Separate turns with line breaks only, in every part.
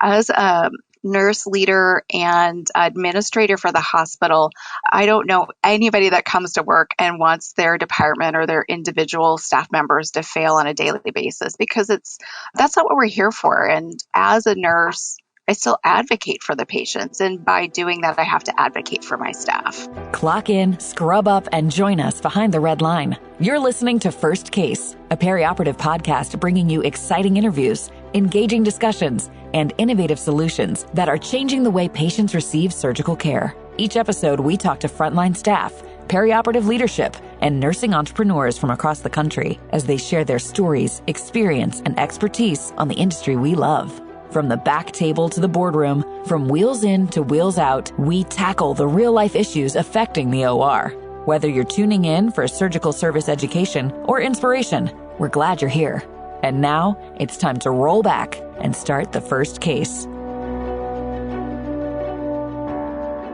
As a nurse leader and administrator for the hospital, I don't know anybody that comes to work and wants their department or their individual staff members to fail on a daily basis, because that's not what we're here for. And as a nurse, I still advocate for the patients. And by doing that, I have to advocate for my staff.
Clock in, scrub up, and join us behind the red line. You're listening to First Case, a perioperative podcast bringing you exciting interviews, engaging discussions, and innovative solutions that are changing the way patients receive surgical care. Each episode, we talk to frontline staff, perioperative leadership, and nursing entrepreneurs from across the country as they share their stories, experience, and expertise on the industry we love. From the back table to the boardroom, from wheels in to wheels out, we tackle the real-life issues affecting the OR. Whether you're tuning in for surgical service education or inspiration, we're glad you're here. And now, it's time to roll back and start the first case.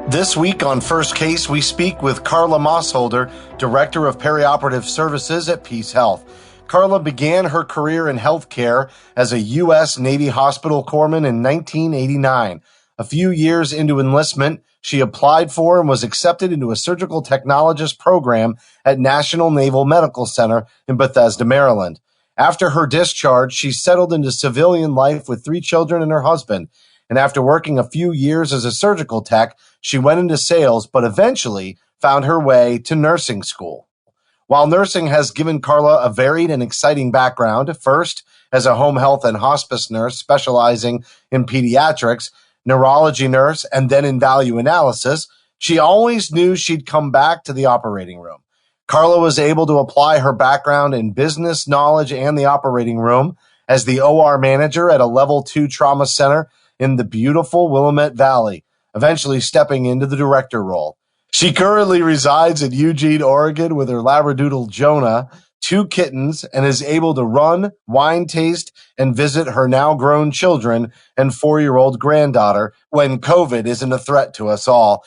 This week on First Case, we speak with Karla Mossholder, Director of Perioperative Services at Peace Health. Karla began her career in healthcare as a U.S. Navy hospital corpsman in 1989. A few years into enlistment, she applied for and was accepted into a surgical technologist program at National Naval Medical Center in Bethesda, Maryland. After her discharge, she settled into civilian life with 3 children and her husband. And after working a few years as a surgical tech, she went into sales, but eventually found her way to nursing school. While nursing has given Karla a varied and exciting background, first as a home health and hospice nurse specializing in pediatrics, neurology nurse, and then in value analysis, she always knew she'd come back to the operating room. Karla was able to apply her background in business knowledge and the operating room as the OR manager at a level 2 trauma center in the beautiful Willamette Valley, eventually stepping into the director role. She currently resides in Eugene, Oregon with her Labradoodle Jonah, 2 kittens, and is able to run, wine taste, and visit her now grown children and 4-year-old granddaughter when COVID isn't a threat to us all.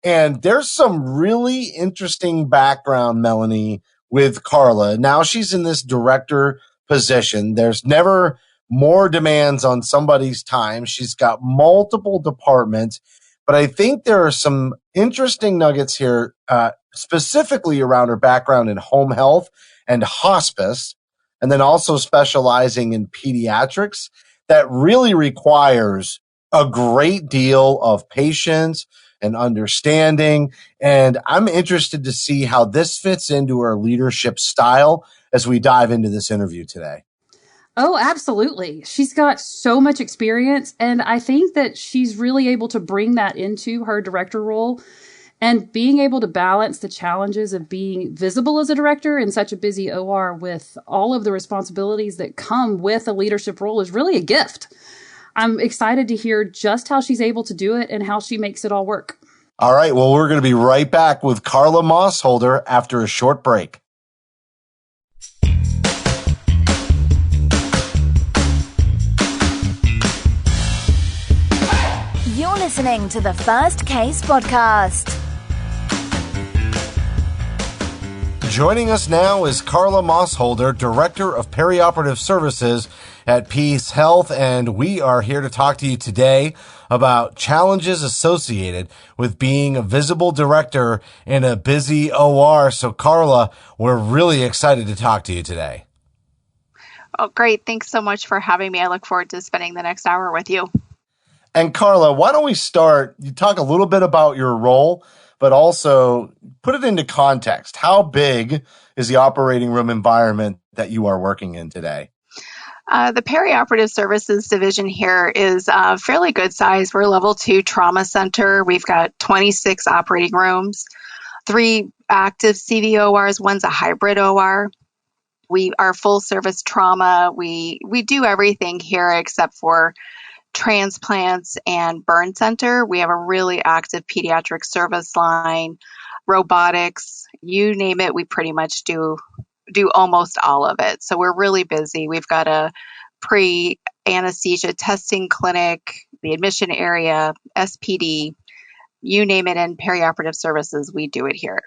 And there's some really interesting background, Melanie, with Karla. Now she's in this director position. There's never more demands on somebody's time. She's got multiple departments. But I think there are some interesting nuggets here, specifically around her background in home health and hospice, and then also specializing in pediatrics that really requires a great deal of patience and understanding. And I'm interested to see how this fits into her leadership style as we dive into this interview today.
Oh, absolutely. She's got so much experience, and I think that she's really able to bring that into her director role, and being able to balance the challenges of being visible as a director in such a busy OR with all of the responsibilities that come with a leadership role is really a gift. I'm excited to hear just how she's able to do it and how she makes it all work.
All right. Well, we're going to be right back with Karla Mossholder after a short break.
You're listening to the First Case podcast.
Joining us now is Karla Mossholder, Director of Perioperative Services at Peace Health, and we are here to talk to you today about challenges associated with being a visible director in a busy OR. So, Karla, we're really excited to talk to you today.
Oh, great. Thanks so much for having me. I look forward to spending the next hour with you.
And Karla, why don't we start? You talk a little bit about your role, but also put it into context. How big is the operating room environment that you are working in today?
The Perioperative Services division here is fairly good size. We're a level 2 trauma center. We've got 26 operating rooms, 3 active CVORs, one's a hybrid OR. We are full service trauma. We do everything here except for transplants and burn center. We have a really active pediatric service line, robotics, you name it, we pretty much do almost all of it. So we're really busy. We've got a pre-anesthesia testing clinic, the admission area, SPD, you name it, in perioperative services, we do it here.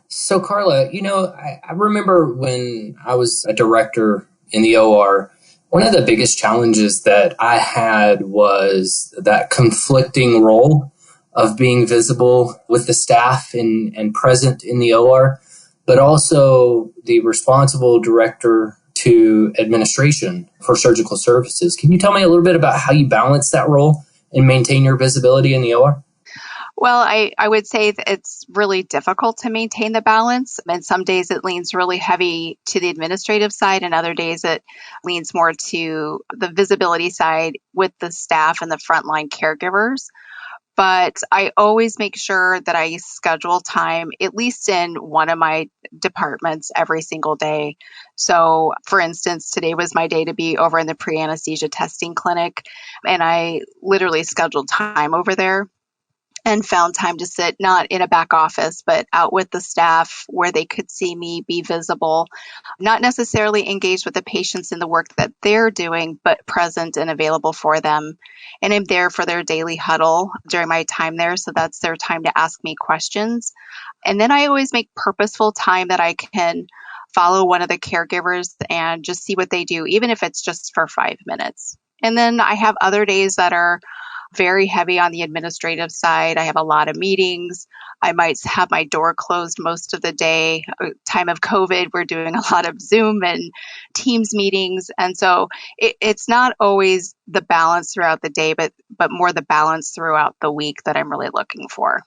So Karla, I remember when I was a director in the OR, One of the biggest challenges that I had was that conflicting role of being visible with the staff and present in the OR, but also the responsible director to administration for surgical services. Can you tell me a little bit about how you balance that role and maintain your visibility in the OR?
Well, I would say that it's really difficult to maintain the balance. And some days it leans really heavy to the administrative side, and other days it leans more to the visibility side with the staff and the frontline caregivers. But I always make sure that I schedule time, at least in one of my departments, every single day. So, for instance, today was my day to be over in the pre-anesthesia testing clinic, and I literally scheduled time over there and found time to sit not in a back office, but out with the staff where they could see me, be visible, not necessarily engaged with the patients in the work that they're doing, but present and available for them. And I'm there for their daily huddle during my time there. So that's their time to ask me questions. And then I always make purposeful time that I can follow one of the caregivers and just see what they do, even if it's just for 5 minutes. And then I have other days that are very heavy on the administrative side. I have a lot of meetings. I might have my door closed most of the day. Time of COVID, we're doing a lot of Zoom and Teams meetings. And so it's not always the balance throughout the day, but more the balance throughout the week that I'm really looking for.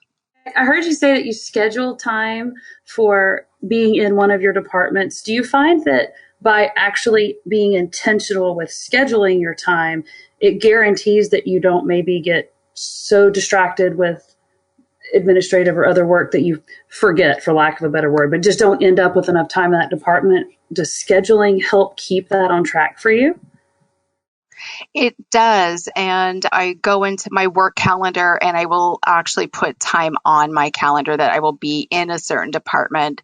I heard you say that you schedule time for being in one of your departments. Do you find that by actually being intentional with scheduling your time, it guarantees that you don't maybe get so distracted with administrative or other work that you forget, for lack of a better word, but just don't end up with enough time in that department? Does scheduling help keep that on track for you?
It does. And I go into my work calendar and I will actually put time on my calendar that I will be in a certain department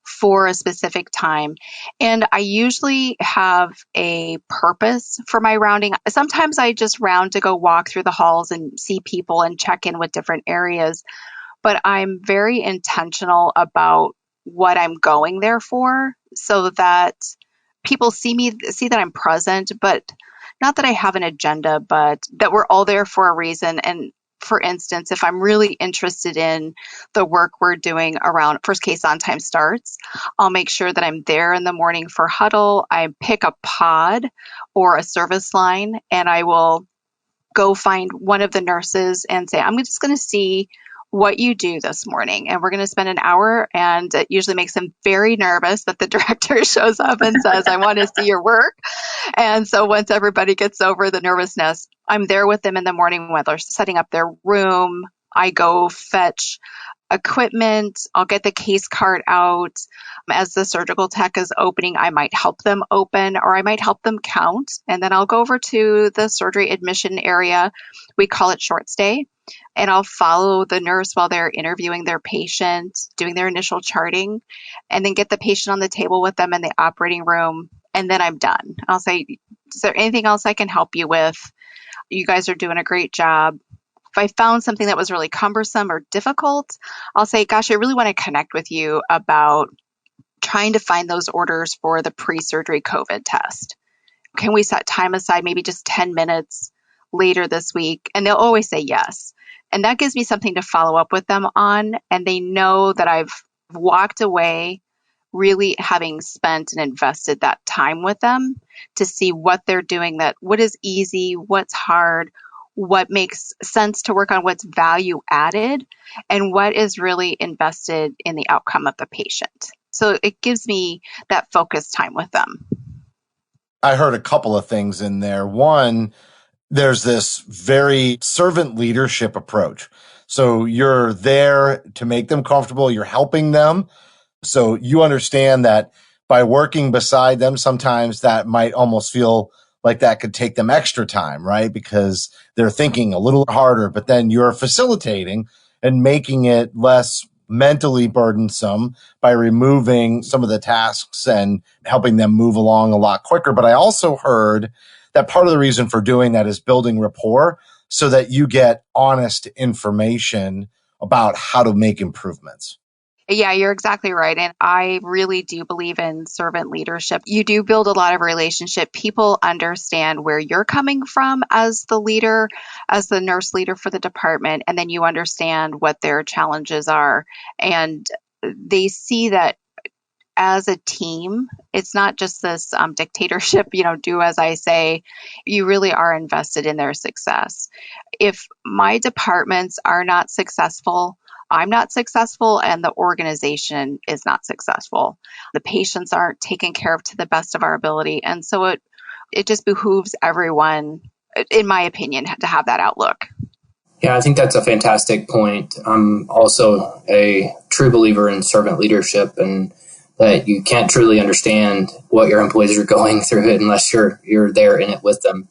for a specific time. And I usually have a purpose for my rounding. Sometimes I just round to go walk through the halls and see people and check in with different areas. But I'm very intentional about what I'm going there for so that people see that I'm present, but not that I have an agenda, but that we're all there for a reason. And for instance, if I'm really interested in the work we're doing around first case on time starts, I'll make sure that I'm there in the morning for huddle. I pick a pod or a service line, and I will go find one of the nurses and say, I'm just going to see what you do this morning. And we're going to spend an hour, and it usually makes them very nervous that the director shows up and says, I want to see your work. And so once everybody gets over the nervousness, I'm there with them in the morning when they're setting up their room. I go fetch equipment. I'll get the case cart out. As the surgical tech is opening, I might help them open or I might help them count. And then I'll go over to the surgery admission area. We call it short stay. And I'll follow the nurse while they're interviewing their patient, doing their initial charting, and then get the patient on the table with them in the operating room. And then I'm done. I'll say, is there anything else I can help you with? You guys are doing a great job. If I found something that was really cumbersome or difficult, I'll say, gosh, I really want to connect with you about trying to find those orders for the pre-surgery COVID test. Can we set time aside, maybe just 10 minutes later this week? And they'll always say yes. And that gives me something to follow up with them on. And they know that I've walked away really having spent and invested that time with them to see what they're doing, that what is easy, what's hard, what makes sense to work on, what's value added, and what is really invested in the outcome of the patient. So it gives me that focused time with them.
I heard a couple of things in there. One, there's this very servant leadership approach. So you're there to make them comfortable. You're helping them. So you understand that by working beside them, sometimes that might almost feel like that could take them extra time, right? Because they're thinking a little harder, but then you're facilitating and making it less mentally burdensome by removing some of the tasks and helping them move along a lot quicker. But I also heard that part of the reason for doing that is building rapport so that you get honest information about how to make improvements.
Yeah, you're exactly right. And I really do believe in servant leadership. You do build a lot of relationship. People understand where you're coming from as the leader, as the nurse leader for the department, and then you understand what their challenges are. And they see that as a team, it's not just this dictatorship, do as I say. You really are invested in their success. If my departments are not successful, I'm not successful, and the organization is not successful. The patients aren't taken care of to the best of our ability. And so it just behooves everyone, in my opinion, to have that outlook.
Yeah, I think that's a fantastic point. I'm also a true believer in servant leadership, and that you can't truly understand what your employees are going through unless you're there in it with them.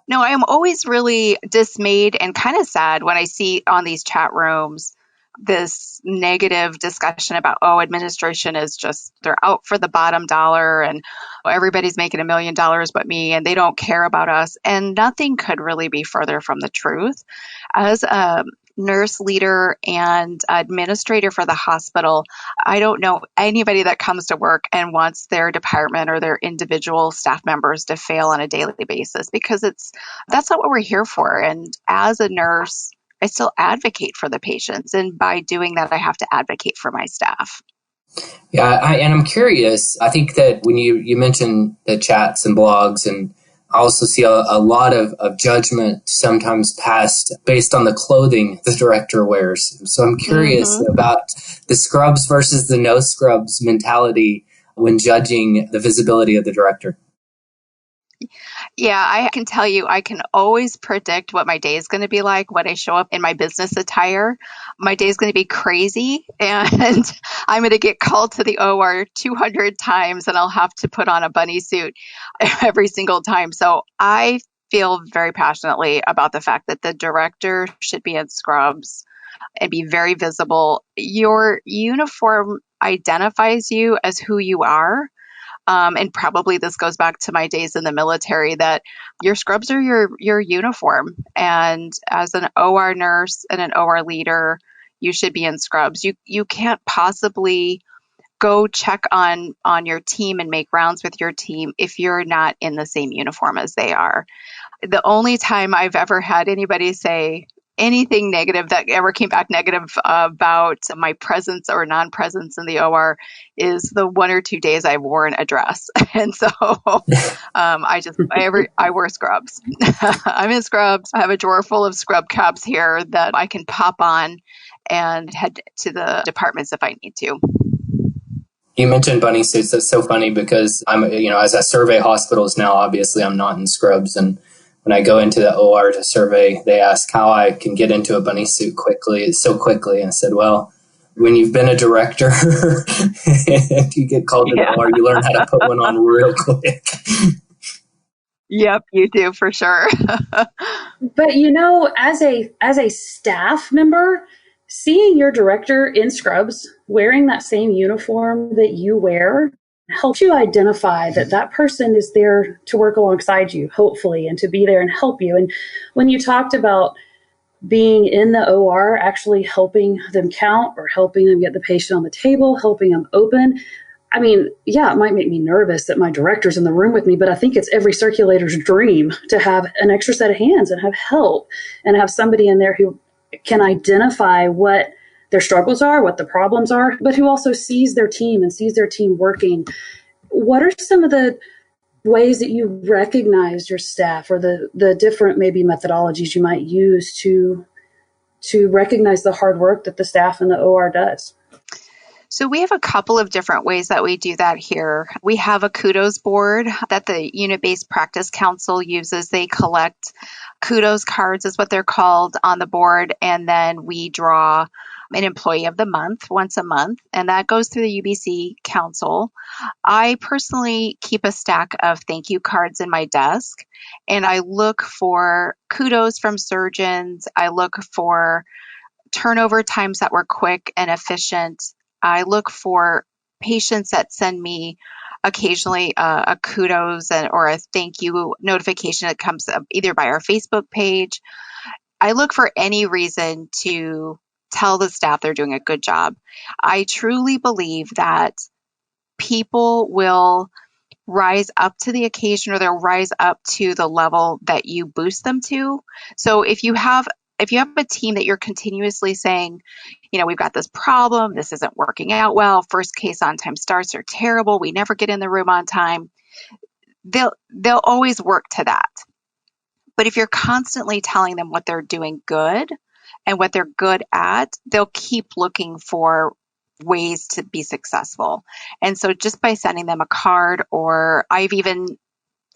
No, I am always really dismayed and kind of sad when I see on these chat rooms this negative discussion about, administration is just, they're out for the bottom dollar and everybody's making $1 million but me and they don't care about us. And nothing could really be further from the truth. As a nurse leader and administrator for the hospital, I don't know anybody that comes to work and wants their department or their individual staff members to fail on a daily basis, because that's not what we're here for. And as a nurse, I still advocate for the patients. And by doing that, I have to advocate for my staff.
Yeah, and I'm curious. I think that when you mentioned the chats and blogs, and I also see a lot of judgment sometimes passed based on the clothing the director wears. So I'm curious about the scrubs versus the no scrubs mentality when judging the visibility of the director.
Yeah, I can tell you, I can always predict what my day is going to be like when I show up in my business attire. My day is going to be crazy, and I'm going to get called to the OR 200 times, and I'll have to put on a bunny suit every single time. So I feel very passionately about the fact that the director should be in scrubs and be very visible. Your uniform identifies you as who you are. And probably this goes back to my days in the military, that your scrubs are your uniform. And as an OR nurse and an OR leader, you should be in scrubs. You can't possibly go check on your team and make rounds with your team if you're not in the same uniform as they are. The only time I've ever had anybody say anything negative that ever came back negative about my presence or non-presence in the OR is the 1 or 2 days I've worn a dress. And so I wear scrubs. I'm in scrubs. I have a drawer full of scrub caps here that I can pop on and head to the departments if I need to.
You mentioned bunny suits. That's so funny because as I survey hospitals now, obviously I'm not in scrubs, and when I go into the OR to survey, they ask how I can get into a bunny suit so quickly. And I said, well, when you've been a director and you get called to the OR, you learn how to put one on real quick.
Yep, you do for sure.
But as a staff member, seeing your director in scrubs, wearing that same uniform that you wear, helps you identify that person is there to work alongside you, hopefully, and to be there and help you. And when you talked about being in the OR, actually helping them count or helping them get the patient on the table, helping them open, I mean, yeah, it might make me nervous that my director's in the room with me, but I think it's every circulator's dream to have an extra set of hands and have help and have somebody in there who can identify what their struggles are, what the problems are, but who also sees their team and sees their team working. What are some of the ways that you recognize your staff, or the different maybe methodologies you might use to recognize the hard work that the staff in the OR does?
So we have a couple of different ways that we do that here. We have a kudos board that the Unit-Based Practice Council uses. They collect kudos cards, is what they're called, on the board, and then we draw an employee of the month once a month, and that goes through the UBC Council. I personally keep a stack of thank you cards in my desk, and I look for kudos from surgeons. I look for turnover times that were quick and efficient. I look for patients that send me occasionally a kudos or a thank you notification that comes up either by our Facebook page. I look for any reason to tell the staff they're doing a good job. I truly believe that people will rise up to the occasion, or they'll rise up to the level that you boost them to. So if you have a team that you're continuously saying, we've got this problem, this isn't working out well, first case on time starts are terrible, we never get in the room on time, they'll always work to that. But if you're constantly telling them what they're doing good and what they're good at, they'll keep looking for ways to be successful. And so just by sending them a card, or I've even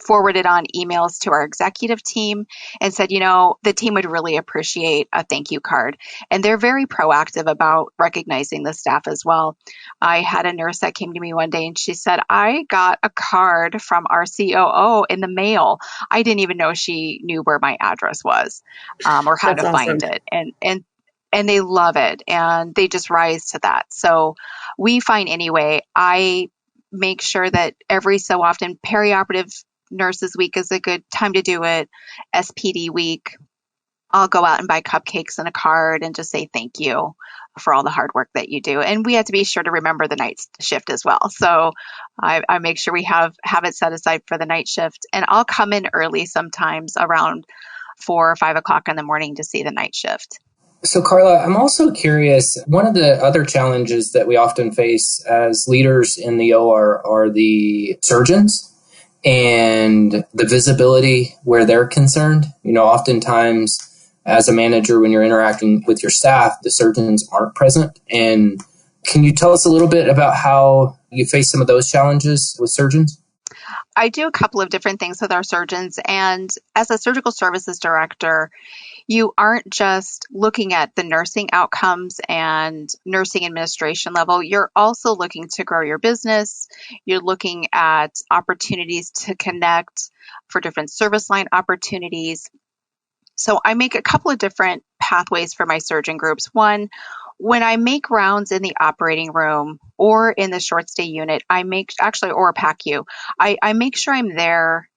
forwarded on emails to our executive team and said, the team would really appreciate a thank you card. And they're very proactive about recognizing the staff as well. I had a nurse that came to me one day and she said, I got a card from our COO in the mail. I didn't even know she knew where my address was, or how to find it. And they love it, and they just rise to that. So we find anyway, I make sure that every so often, perioperative Nurses Week is a good time to do it. SPD Week, I'll go out and buy cupcakes and a card and just say thank you for all the hard work that you do. And we have to be sure to remember the night shift as well. So I make sure we have it set aside for the night shift. And I'll come in early sometimes around 4 or 5 o'clock in the morning to see the night shift.
So, Karla, I'm also curious, one of the other challenges that we often face as leaders in the OR are the surgeons and the visibility where they're concerned. Oftentimes as a manager, when you're interacting with your staff, the surgeons aren't present. And can you tell us a little bit about how you face some of those challenges with surgeons?
I do a couple of different things with our surgeons. And as a surgical services director, you aren't just looking at the nursing outcomes and nursing administration level. You're also looking to grow your business. You're looking at opportunities to connect for different service line opportunities. So I make a couple of different pathways for my surgeon groups. One, when I make rounds in the operating room or in the short stay unit, or PACU, I make sure I'm there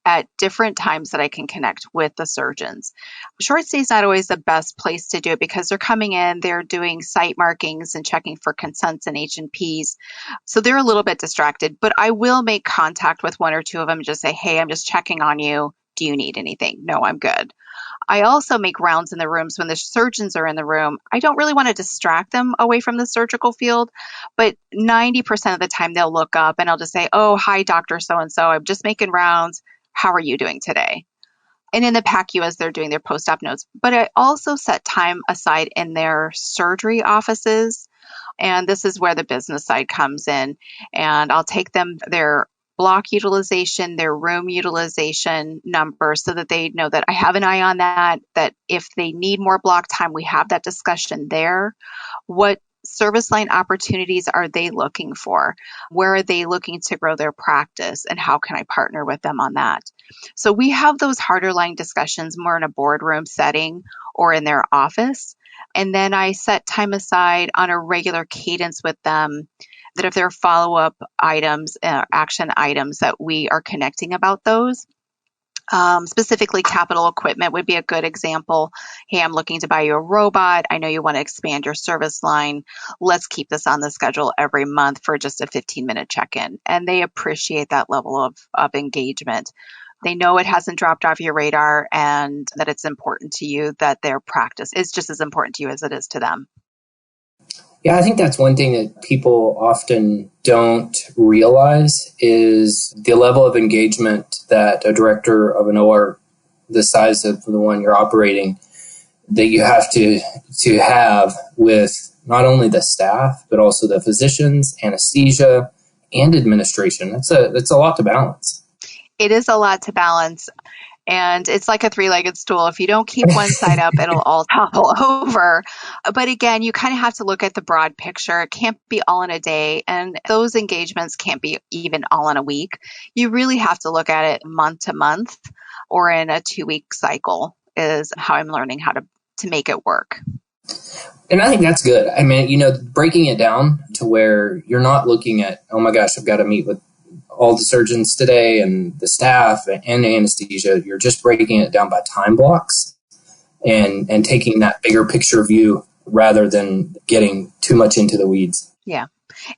at different times that I can connect with the surgeons. Short stay is not always the best place to do it because they're coming in, they're doing site markings and checking for consents and H&Ps. So they're a little bit distracted, but I will make contact with one or two of them and just say, hey, I'm just checking on you. Do you need anything? No, I'm good. I also make rounds in the rooms when the surgeons are in the room. I don't really want to distract them away from the surgical field, but 90% of the time they'll look up and I'll just say, oh, hi, Dr. So-and-so. I'm just making rounds. How are you doing today? And in the PACU as they're doing their post-op notes. But I also set time aside in their surgery offices. And this is where the business side comes in. And I'll take them their block utilization, their room utilization number so that they know that I have an eye on that if they need more block time, we have that discussion there. What service line opportunities are they looking for? Where are they looking to grow their practice? And how can I partner with them on that? So we have those harder line discussions more in a boardroom setting or in their office. And then I set time aside on a regular cadence with them that if there are follow-up items, action items, that we are connecting about those. Specifically, capital equipment would be a good example. Hey, I'm looking to buy you a robot. I know you want to expand your service line. Let's keep this on the schedule every month for just a 15-minute check-in. And they appreciate that level of engagement. They know it hasn't dropped off your radar and that it's important to you, that their practice is just as important to you as it is to them.
Yeah, I think that's one thing that people often don't realize is the level of engagement that a director of an OR the size of the one you're operating that you have to have with not only the staff, but also the physicians, anesthesia, and administration. That's a lot to balance.
It is a lot to balance. And it's like a three-legged stool. If you don't keep one side up, it'll all topple over. But again, you kind of have to look at the broad picture. It can't be all in a day. And those engagements can't be even all in a week. You really have to look at it month to month or in a 2-week cycle is how I'm learning how to make it work.
And I think that's good. I mean, breaking it down to where you're not looking at, oh my gosh, I've got to meet with all the surgeons today and the staff and anesthesia. You're just breaking it down by time blocks and taking that bigger picture view rather than getting too much into the weeds.
Yeah.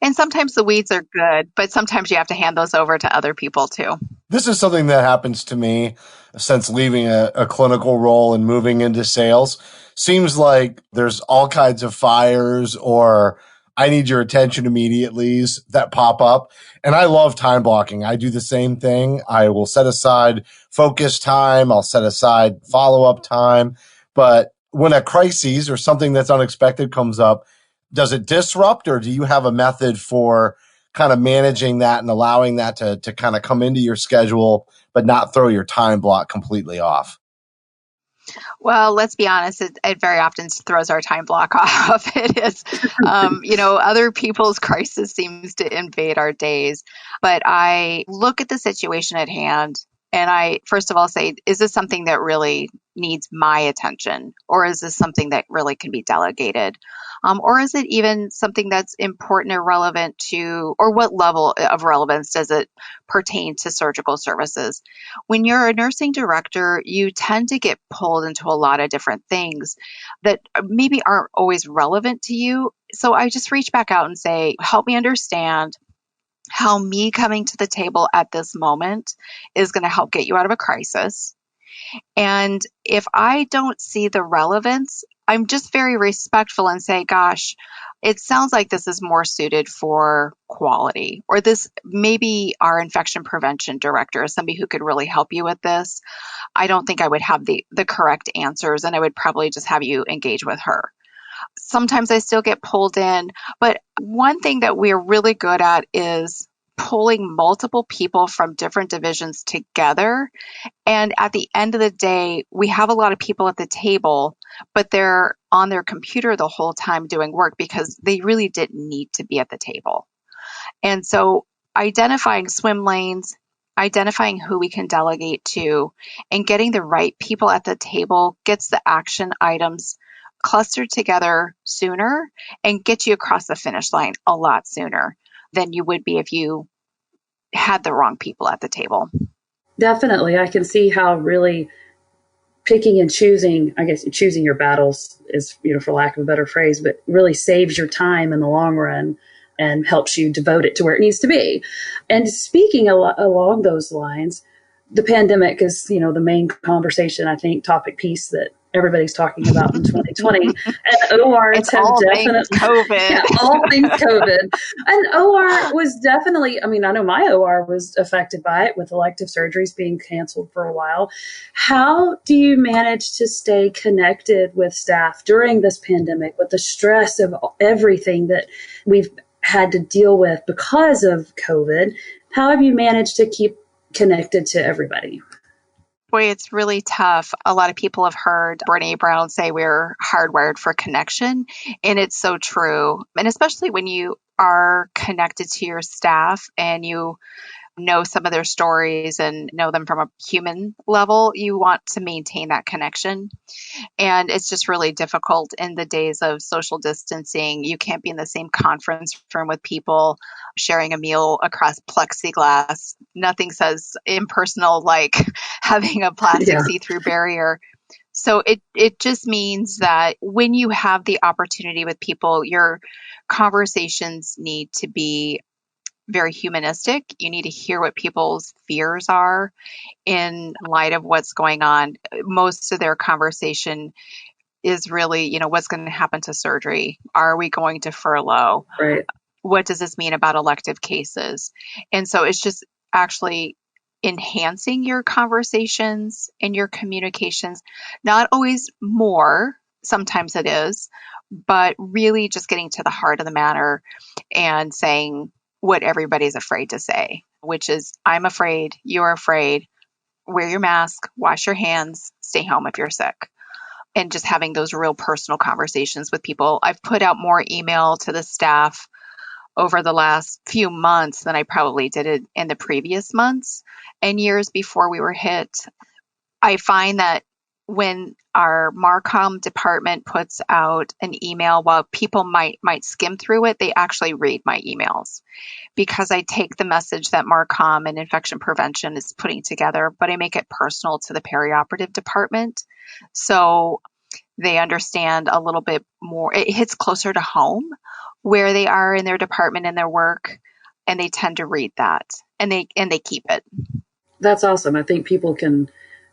And sometimes the weeds are good, but sometimes you have to hand those over to other people too.
This is something that happens to me since leaving a clinical role and moving into sales. Seems like there's all kinds of fires or I need your attention immediately that pop up. And I love time blocking. I do the same thing. I will set aside focus time. I'll set aside follow-up time. But when a crisis or something that's unexpected comes up, does it disrupt, or do you have a method for kind of managing that and allowing that to kind of come into your schedule, but not throw your time block completely off?
Well, let's be honest, it very often throws our time block off. It is, other people's crisis seems to invade our days. But I look at the situation at hand and I, first of all, say, is this something that really needs my attention? Or is this something that really can be delegated? Or is it even something that's important or relevant to, or what level of relevance does it pertain to surgical services? When you're a nursing director, you tend to get pulled into a lot of different things that maybe aren't always relevant to you. So I just reach back out and say, help me understand how me coming to the table at this moment is going to help get you out of a crisis. And if I don't see the relevance, I'm just very respectful and say, gosh, it sounds like this is more suited for quality, or this maybe our infection prevention director is somebody who could really help you with this. I don't think I would have the correct answers, and I would probably just have you engage with her. Sometimes I still get pulled in, but one thing that we're really good at is pulling multiple people from different divisions together. And at the end of the day, we have a lot of people at the table, but they're on their computer the whole time doing work because they really didn't need to be at the table. And so identifying swim lanes, identifying who we can delegate to, and getting the right people at the table gets the action items clustered together sooner and get you across the finish line a lot sooner than you would be if you had the wrong people at the table.
Definitely. I can see how really picking and choosing, I guess choosing your battles is, for lack of a better phrase, but really saves your time in the long run and helps you devote it to where it needs to be. And speaking along those lines, the pandemic is, the main conversation, I think, topic piece that everybody's talking about in 2020. And ORs
it's
have
all
definitely
things COVID.
Yeah, all things COVID. And OR was definitely, I know my OR was affected by it with elective surgeries being canceled for a while. How do you manage to stay connected with staff during this pandemic with the stress of everything that we've had to deal with because of COVID? How have you managed to keep connected to everybody?
Boy, it's really tough. A lot of people have heard Brene Brown say we're hardwired for connection, and it's so true. And especially when you are connected to your staff and you know some of their stories and know them from a human level, you want to maintain that connection. And it's just really difficult in the days of social distancing. You can't be in the same conference room with people sharing a meal across plexiglass. Nothing says impersonal like having a plastic see-through barrier. So it just means that when you have the opportunity with people, your conversations need to be very humanistic. You need to hear what people's fears are in light of what's going on. Most of their conversation is really, what's going to happen to surgery? Are we going to furlough?
Right.
What does this mean about elective cases? And so it's just actually enhancing your conversations and your communications, not always more, sometimes it is, but really just getting to the heart of the matter and saying what everybody's afraid to say, which is, I'm afraid, you're afraid, wear your mask, wash your hands, stay home if you're sick. And just having those real personal conversations with people. I've put out more email to the staff over the last few months than I probably did it in the previous months and years before we were hit. I find that when our Marcom department puts out an email, while people might skim through it, they actually read my emails because I take the message that Marcom and infection prevention is putting together, but I make it personal to the perioperative department. So They understand a little bit more. It hits closer to home where they are in their department and their work, and they tend to read that, and they keep it.
That's awesome. I think people can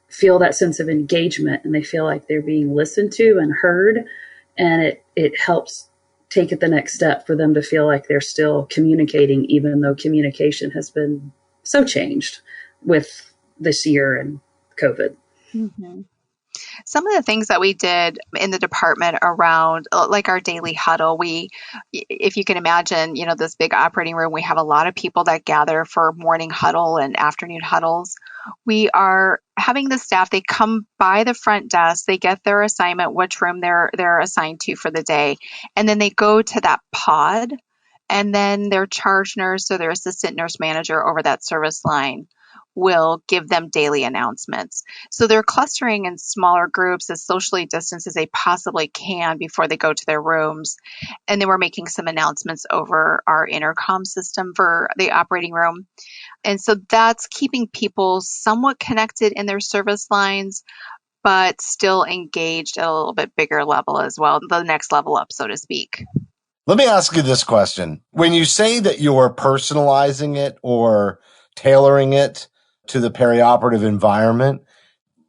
feel that sense of engagement, and they feel like they're being listened to and heard, and it helps take it the next step for them to feel like they're still communicating, even though communication has been so changed with this year and COVID.
Mm-hmm. Some of the things that we did in the department around like our daily huddle, if you can imagine, this big operating room, we have a lot of people that gather for morning huddle and afternoon huddles. We are having the staff, they come by the front desk, they get their assignment, which room they're assigned to for the day, and then they go to that pod, and then their charge nurse or their assistant nurse manager over that service line will give them daily announcements. So they're clustering in smaller groups as socially distanced as they possibly can before they go to their rooms. And then we're making some announcements over our intercom system for the operating room. And so that's keeping people somewhat connected in their service lines, but still engaged at a little bit bigger level as well, the next level up, so to speak.
Let me ask you this question. When you say that you're personalizing it or tailoring it to the perioperative environment,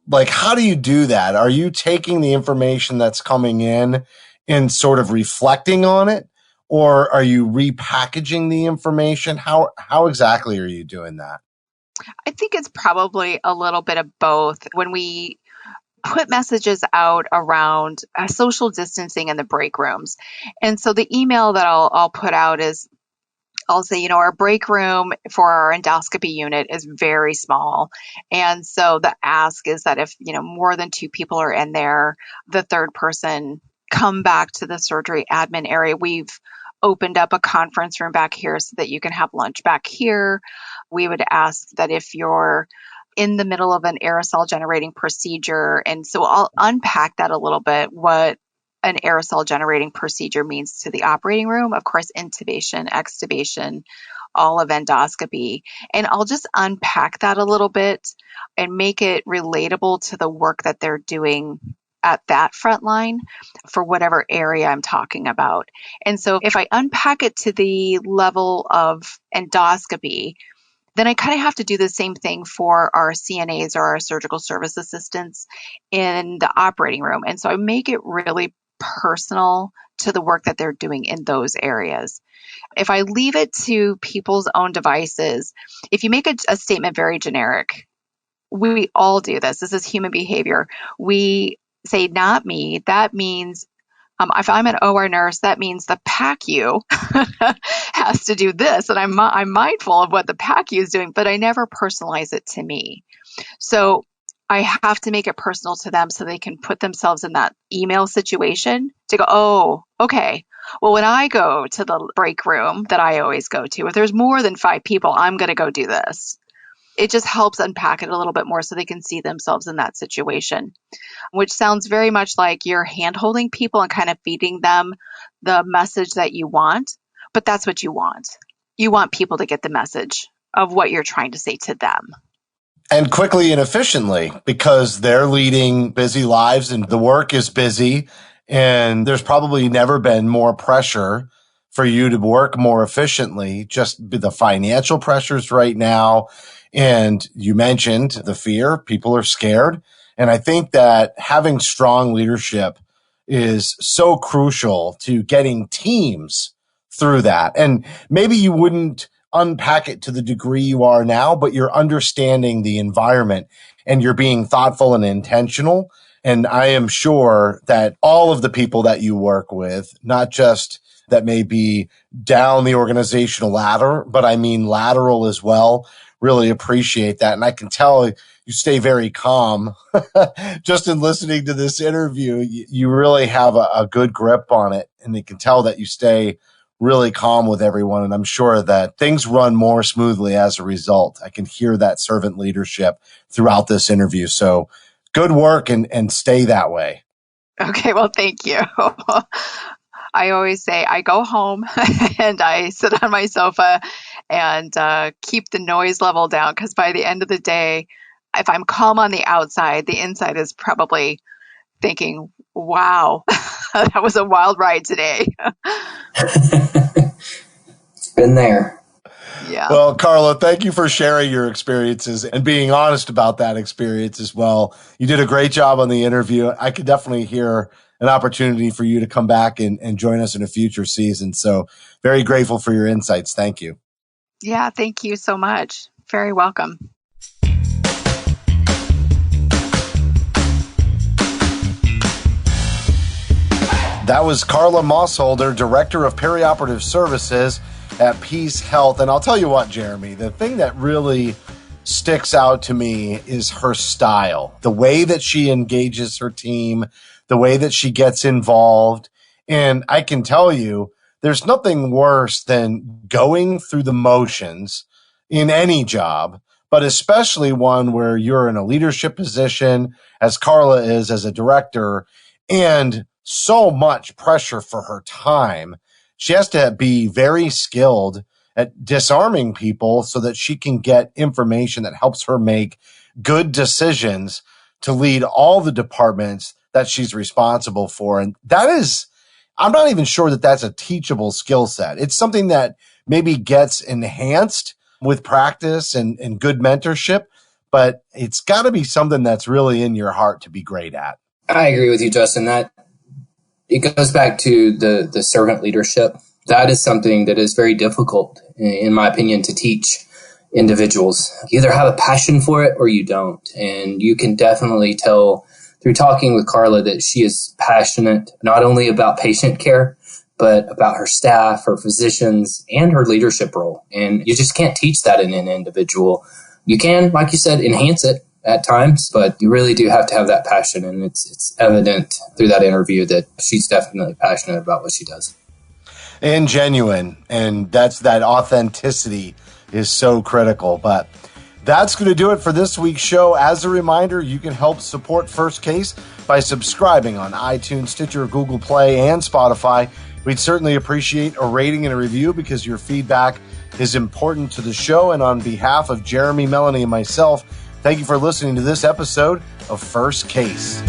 like, how do you do that? Are you taking the information that's coming in and sort of reflecting on it, or are you repackaging the information? How exactly are you doing that?
I think it's probably a little bit of both. When we put messages out around social distancing in the break rooms, and so the email that I'll put out is, I'll say, our break room for our endoscopy unit is very small. And so the ask is that if, more than 2 people are in there, the third person come back to the surgery admin area. We've opened up a conference room back here so that you can have lunch back here. We would ask that if you're in the middle of an aerosol generating procedure, and so I'll unpack that a little bit, what an aerosol generating procedure means to the operating room. Of course, intubation, extubation, all of endoscopy. And I'll just unpack that a little bit and make it relatable to the work that they're doing at that front line for whatever area I'm talking about. And so if I unpack it to the level of endoscopy, then I kind of have to do the same thing for our CNAs or our surgical service assistants in the operating room. And so I make it really personal to the work that they're doing in those areas. If I leave it to people's own devices, if you make a statement very generic, we all do this. This is human behavior. We say, not me. That means if I'm an OR nurse, that means the PACU has to do this. And I'm mindful of what the PACU is doing, but I never personalize it to me. So I have to make it personal to them so they can put themselves in that email situation to go, oh, okay. Well, when I go to the break room that I always go to, if there's more than 5 people, I'm going to go do this. It just helps unpack it a little bit more so they can see themselves in that situation, which sounds very much like you're hand-holding people and kind of feeding them the message that you want, but that's what you want. You want people to get the message of what you're trying to say to them.
And quickly and efficiently, because they're leading busy lives and the work is busy, and there's probably never been more pressure for you to work more efficiently, just the financial pressures right now. And you mentioned the fear. People are scared. And I think that having strong leadership is so crucial to getting teams through that. And maybe you wouldn't unpack it to the degree you are now, but you're understanding the environment and you're being thoughtful and intentional. And I am sure that all of the people that you work with, not just that may be down the organizational ladder, but I mean lateral as well, really appreciate that. And I can tell you stay very calm. Just in listening to this interview, you really have a good grip on it. And you can tell that you stay really calm with everyone. And I'm sure that things run more smoothly as a result. I can hear that servant leadership throughout this interview. So good work and stay that way.
Okay, well, thank you. I always say I go home and I sit on my sofa and keep the noise level down, because by the end of the day, if I'm calm on the outside, the inside is probably thinking, Wow. That was a wild ride today.
It's been there.
Yeah.
Well, Karla, thank you for sharing your experiences and being honest about that experience as well. You did a great job on the interview. I could definitely hear an opportunity for you to come back and join us in a future season. So very grateful for your insights. Thank you.
Yeah, thank you so much. Very welcome.
That was Karla Mossholder, Director of Perioperative Services at Peace Health. And I'll tell you what, Jeremy, the thing that really sticks out to me is her style, the way that she engages her team, the way that she gets involved. And I can tell you, there's nothing worse than going through the motions in any job, but especially one where you're in a leadership position, as Karla is as a director, and so much pressure for her time. She has to be very skilled at disarming people so that she can get information that helps her make good decisions to lead all the departments that she's responsible for. And that is, I'm not even sure that that's a teachable skill set. It's something that maybe gets enhanced with practice and good mentorship, but it's got to be something that's really in your heart to be great at.
I agree with you, Justin, that it goes back to the servant leadership. That is something that is very difficult, in my opinion, to teach individuals. You either have a passion for it or you don't. And you can definitely tell through talking with Karla that she is passionate not only about patient care, but about her staff, her physicians, and her leadership role. And you just can't teach that in an individual. You can, like you said, enhance it at times, but you really do have to have that passion. And it's evident through that interview that she's definitely passionate about what she does.
And genuine. And that authenticity is so critical. But that's going to do it for this week's show. As a reminder, you can help support First Case by subscribing on iTunes, Stitcher, Google Play, and Spotify. We'd certainly appreciate a rating and a review because your feedback is important to the show. And on behalf of Jeremy, Melanie, and myself, thank you for listening to this episode of First Case.